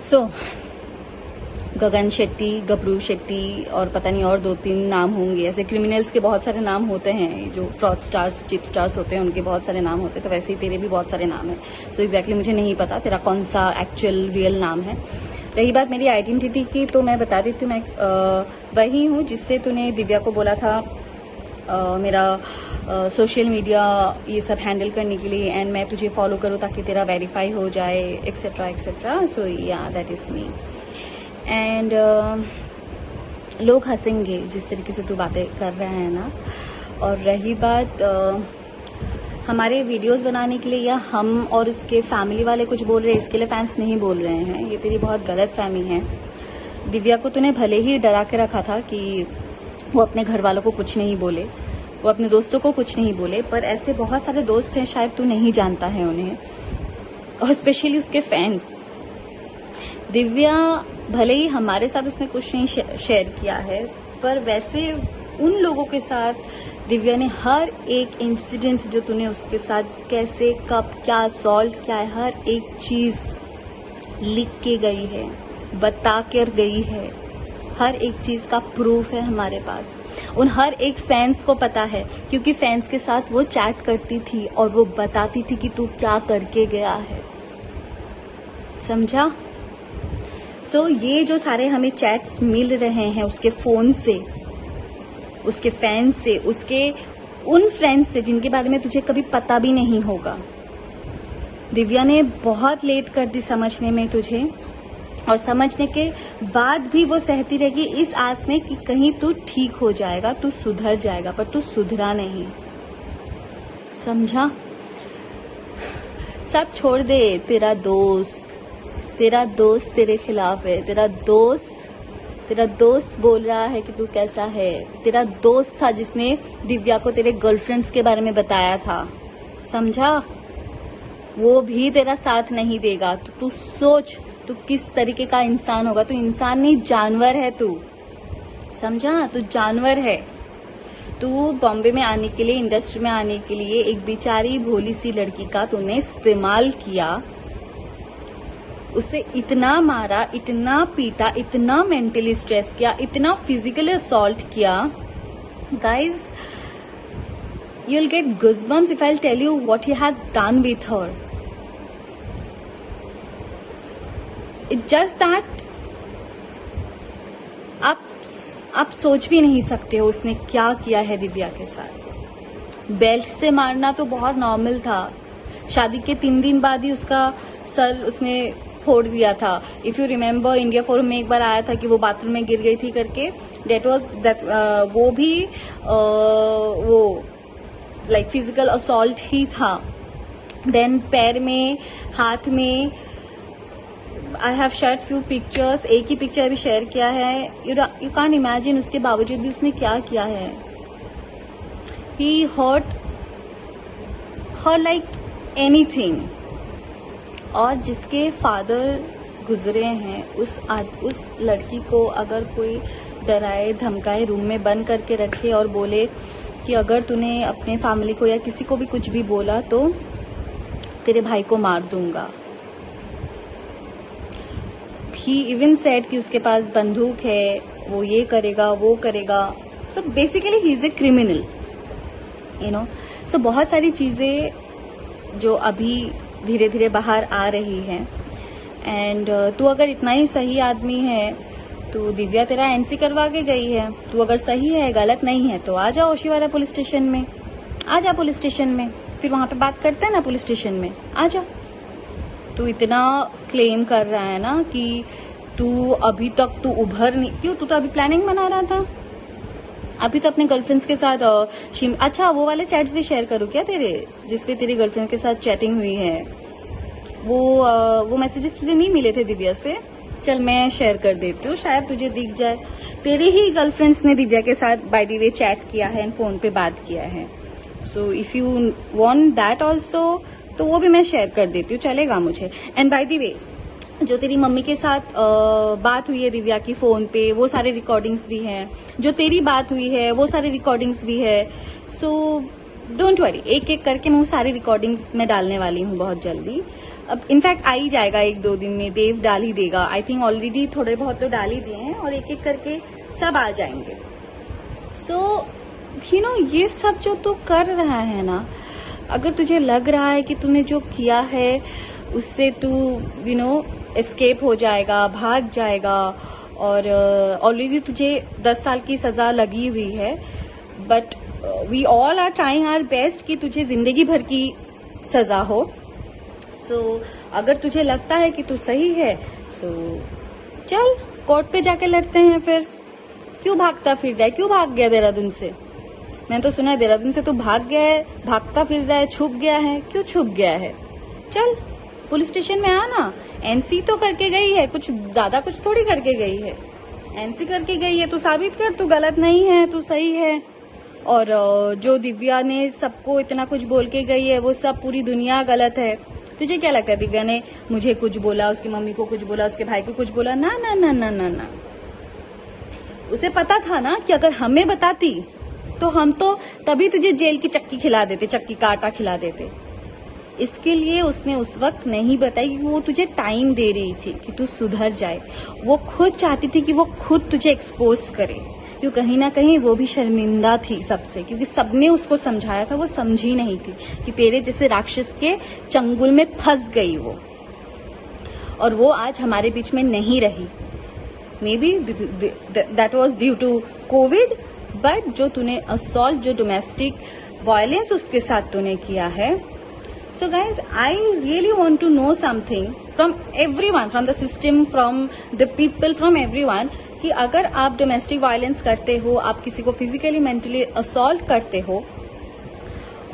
सो गगन शेट्टी, गबरू शेट्टी और पता नहीं और 2-3 नाम होंगे। ऐसे क्रिमिनल्स के बहुत सारे नाम होते हैं, जो फ्रॉड स्टार्स, चिप स्टार्स होते हैं, उनके बहुत सारे नाम होते हैं। तो वैसे ही तेरे भी बहुत सारे नाम हैं। सो एग्जैक्टली मुझे नहीं पता तेरा कौन सा एक्चुअल रियल नाम है। रही बात मेरी आइडेंटिटी की, तो मैं बता देती हूँ, मैं वही हूँ जिससे तूने दिव्या को बोला था मेरा सोशल मीडिया ये सब हैंडल करने के लिए, एंड मैं तुझे फॉलो करूँ ताकि तेरा वेरीफाई हो जाए, एक्सेट्रा एक्सेट्रा। सो या दैट इज़ मी। एंड लोग हंसेंगे जिस तरीके से तू बातें कर रहा है ना। और रही बात हमारे वीडियोस बनाने के लिए या हम और उसके फैमिली वाले कुछ बोल रहे हैं, इसके लिए फैंस नहीं बोल रहे हैं, ये तेरी बहुत गलत फहमी है। दिव्या को तूने भले ही डरा के रखा था कि वो अपने घर वालों को कुछ नहीं बोले, वो अपने दोस्तों को कुछ नहीं बोले, पर ऐसे बहुत सारे दोस्त हैं, शायद तू नहीं जानता है उन्हें, और स्पेशली उसके फैंस। दिव्या भले ही हमारे साथ उसने कुछ नहीं शेयर किया है, पर वैसे उन लोगों के साथ दिव्या ने हर एक इंसिडेंट जो तूने उसके साथ कैसे, कब, क्या सॉल्व किया है, हर एक चीज लिख के गई है, बता कर गई है। हर एक चीज का प्रूफ है हमारे पास। उन हर एक फैंस को पता है, क्योंकि फैंस के साथ वो चैट करती थी और वो बताती थी कि तू क्या करके गया है। समझा? सो ये जो सारे हमें चैट्स मिल रहे हैं उसके फोन से, उसके फैंस से, उसके उन फ्रेंड्स से जिनके बारे में तुझे कभी पता भी नहीं होगा। दिव्या ने बहुत लेट कर दी समझने में तुझे, और समझने के बाद भी वो सहती रहेगी इस आस में कि कहीं तू ठीक हो जाएगा, तू सुधर जाएगा, पर तू सुधरा नहीं। समझा? सब छोड़ दे। तेरा दोस्त तेरे खिलाफ है। तेरा दोस्त बोल रहा है कि तू कैसा है। तेरा दोस्त था जिसने दिव्या को तेरे गर्लफ्रेंड्स के बारे में बताया था। समझा? वो भी तेरा साथ नहीं देगा। तो तू सोच तू किस तरीके का इंसान होगा। तू इंसान नहीं, जानवर है तू। समझा? तू जानवर है। तू बॉम्बे में आने के लिए, इंडस्ट्री में आने के लिए एक बेचारी भोली सी लड़की का तूने इस्तेमाल किया, उसे इतना मारा, इतना पीटा, इतना मेंटली स्ट्रेस किया, इतना फिजिकली असॉल्ट किया। Guys, you'll get goosebumps if I'll tell you what he has done with her. It's just that आप सोच भी नहीं सकते हो उसने क्या किया है दिव्या के साथ। बेल्ट से मारना तो बहुत नॉर्मल था। शादी के 3 दिन बाद ही उसका सर उसने फोड़ दिया था। If you remember, India forum में एक बार आया था कि वो बाथरूम में गिर गई थी करके। वो भी वो लाइक फिजिकल असॉल्ट ही था। देन पैर में, हाथ में, I have shared few pictures. एक ही पिक्चर अभी शेयर किया है। यू कांट इमेजिन, उसके बावजूद भी उसने क्या किया है। ही हर्ट हर लाइक एनीथिंग। और जिसके फादर गुजरे हैं, उस लड़की को अगर कोई डराए धमकाए, रूम में बंद करके रखे और बोले कि अगर तूने अपने फैमिली को या किसी को भी कुछ भी बोला तो तेरे भाई को मार दूंगा। ही इवन सेड कि उसके पास बंदूक है, वो ये करेगा, वो करेगा। So basically he is a criminal, you know. So बहुत सारी चीजें जो अभी धीरे धीरे बाहर आ रही है। एंड तू अगर इतना ही सही आदमी है तो दिव्या तेरा एनसी करवा के गई है। तू अगर सही है, गलत नहीं है, तो आ जा ओशीवारा पुलिस स्टेशन में। आ जा पुलिस स्टेशन में, फिर वहां पे बात करते हैं ना पुलिस स्टेशन में। आ जा। तू इतना क्लेम कर रहा है ना कि तू अभी तक तू उभर नहीं, क्यों? तू तो अभी प्लानिंग बना रहा था। अभी तो अपने गर्लफ्रेंड्स के साथ अच्छा, वो वाले चैट्स भी शेयर करूँ क्या तेरे, जिसपे तेरी गर्लफ्रेंड के साथ चैटिंग हुई है? वो मैसेजेस तुझे नहीं मिले थे दिव्या से? चल मैं शेयर कर देती हूँ, शायद तुझे दिख जाए। तेरे ही गर्लफ्रेंड्स ने दिव्या के साथ बाय द वे चैट किया है, फोन पे बात किया है। So if you want that also, तो वो भी मैं शेयर कर देती हूँ, चलेगा मुझे। एंड बाय द वे, जो तेरी मम्मी के साथ बात हुई है दिव्या की फोन पे, वो सारे रिकॉर्डिंग्स भी हैं। जो तेरी बात हुई है वो सारे रिकॉर्डिंग्स भी है। सो डोंट वरी, एक एक करके मैं वो सारी रिकॉर्डिंग्स में डालने वाली हूँ बहुत जल्दी। अब इनफैक्ट आ ही जाएगा 1-2 दिन में, देव डाल ही देगा। आई थिंक ऑलरेडी थोड़े बहुत तो डाल ही दिए हैं और एक एक करके सब आ जाएंगे। सो ये सब जो तू कर रहा है ना, अगर तुझे लग रहा है कि तूने जो किया है उससे तू एस्केप हो जाएगा, भाग जाएगा, और ऑलरेडी तुझे 10 साल की सजा लगी हुई है, but we all are trying our best कि तुझे जिंदगी भर की सजा हो। सो अगर तुझे लगता है कि तू सही है, सो चल कोर्ट पे जाके लड़ते हैं फिर। क्यों भागता फिर रहा है? क्यों भाग गया देहरादून से? मैंने तो सुना है देहरादून से तू भाग गया है, भागता फिर रहा है, छुप गया है। क्यों छुप गया है? चल पुलिस स्टेशन में आना। एनसी तो करके गई है, कुछ ज्यादा कुछ थोड़ी करके गई है, एनसी करके गई है। तू साबित कर, तू गलत नहीं है, तू सही है। और जो दिव्या ने सबको इतना कुछ बोल के गई है, वो सब पूरी दुनिया गलत है। तुझे क्या लगता है दिव्या ने मुझे कुछ बोला, उसकी मम्मी को कुछ बोला, उसके भाई को कुछ बोला? ना ना ना ना ना ना। उसे पता था ना कि अगर हमें बताती तो हम तो तभी तुझे जेल की चक्की खिला देते, चक्की का आटा खिला देते। इसके लिए उसने उस वक्त नहीं बताई कि वो तुझे टाइम दे रही थी कि तू सुधर जाए। वो खुद चाहती थी कि वो खुद तुझे एक्सपोज करे, क्यों कहीं ना कहीं वो भी शर्मिंदा थी सबसे, क्योंकि सबने उसको समझाया था, वो समझी नहीं थी कि तेरे जैसे राक्षस के चंगुल में फंस गई वो, और वो आज हमारे बीच में नहीं रही। Maybe that was due to COVID, but जो तूने असॉल्ट, जो डोमेस्टिक वायलेंस उसके साथ तूने किया है। So guys, I really want to know something from everyone, from the system, from the people, from everyone, कि अगर आप डोमेस्टिक वायलेंस करते हो, आप किसी को फिजिकली मेंटली असॉल्ट करते हो,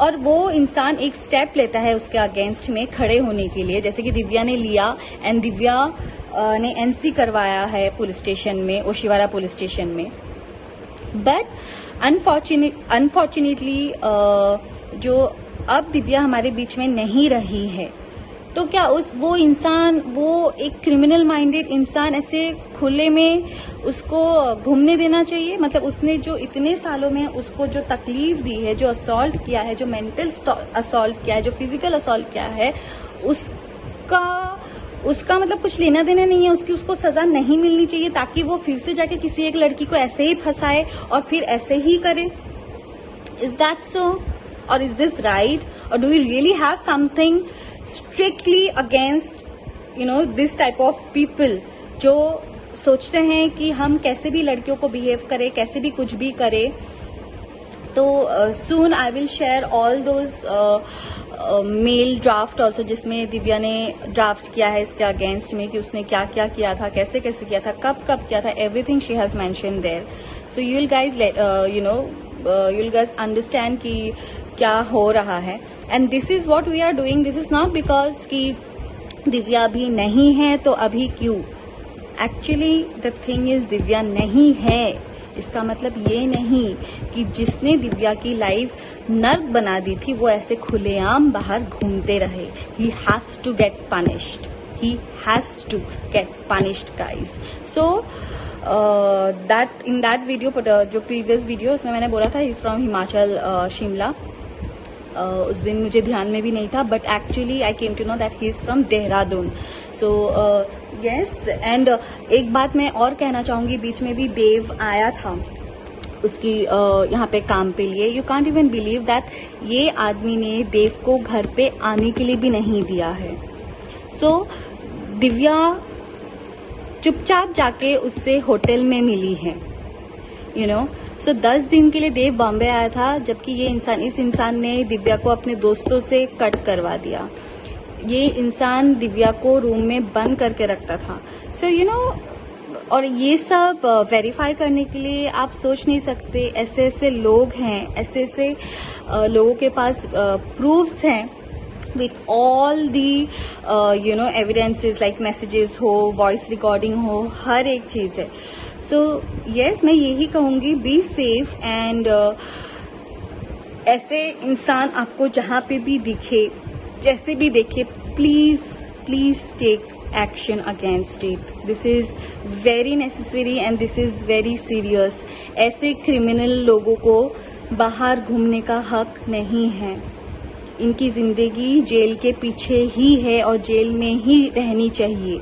और वो इंसान एक स्टेप लेता है उसके अगेंस्ट में खड़े होने के लिए, जैसे कि दिव्या ने लिया, एंड दिव्या ने एनसी करवाया है पुलिस स्टेशन में, ओशिवारा पुलिस स्टेशन में। बट अनफॉर्चुनेटली जो अब दिव्या हमारे बीच में नहीं रही है, तो क्या वो इंसान, वो एक क्रिमिनल माइंडेड इंसान ऐसे खुले में उसको घूमने देना चाहिए? मतलब उसने जो इतने सालों में उसको जो तकलीफ दी है, जो असॉल्ट किया है, जो मेंटल असॉल्ट किया है, जो फिजिकल असॉल्ट किया है, उसका मतलब कुछ लेना देना नहीं है, उसको सजा नहीं मिलनी चाहिए, ताकि वो फिर से जाके किसी एक लड़की को ऐसे ही फंसाए और फिर ऐसे ही करे? Is that so? Or is this right? Or do we really have something strictly against this type of people जो सोचते हैं कि हम कैसे भी लड़कियों को बिहेव करें, कैसे भी कुछ भी करें? तो soon I will share all those mail draft also, जिसमें दिव्या ने ड्राफ्ट किया है इसके अगेंस्ट में कि उसने क्या क्या किया था, कैसे कैसे किया था, कब कब किया था, everything she has mention there. So you will guys you'll guys understand कि क्या हो रहा है, and this is what we are doing. This is not because कि दिव्या अभी नहीं है तो अभी क्यों। Actually the thing is Divya नहीं है, इसका मतलब ये नहीं कि जिसने दिव्या की लाइफ नर्क बना दी थी वो ऐसे खुलेआम बाहर घूमते रहे। He has to get punished. He has to get punished, guys. So in that video, जो previous video, उसमें मैंने बोला था he's from हिमाचल, शिमला। उस दिन मुझे ध्यान में भी नहीं था, but actually I came to know that he is from Dehradun. So yes, and एक बात मैं और कहना चाहूंगी, बीच में भी देव आया था उसकी यहाँ पे काम पे लिए। You can't even believe that ये आदमी ने देव को घर पे आने के लिए भी नहीं दिया है। सो दिव्या चुपचाप जाके उससे होटल में मिली है, सो 10 दिन के लिए देव बॉम्बे आया था, जबकि इस इंसान ने दिव्या को अपने दोस्तों से कट करवा दिया। ये इंसान दिव्या को रूम में बंद करके रखता था। सो और ये सब वेरीफाई करने के लिए आप सोच नहीं सकते, ऐसे ऐसे लोग हैं, ऐसे ऐसे लोगों के पास प्रूफ्स हैं with all the evidences like messages हो, वॉइस रिकॉर्डिंग हो, हर एक चीज है। सो यस, मैं यही कहूंगी, बी सेफ, एंड ऐसे इंसान आपको जहां पे भी दिखे, जैसे भी देखे, please take action against it. This is very necessary and this is very serious. ऐसे क्रिमिनल लोगों को बाहर घूमने का हक नहीं है। इनकी जिंदगी जेल के पीछे ही है और जेल में ही रहनी चाहिए।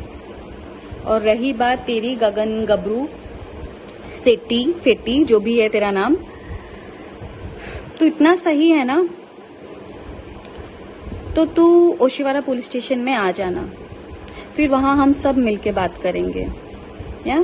और रही बात तेरी गगन गबरू सेट्टी फेट्टी जो भी है तेरा नाम, तू इतना सही है ना, तो तू ओशिवारा पुलिस स्टेशन में आ जाना, फिर वहां हम सब मिलके बात करेंगे। या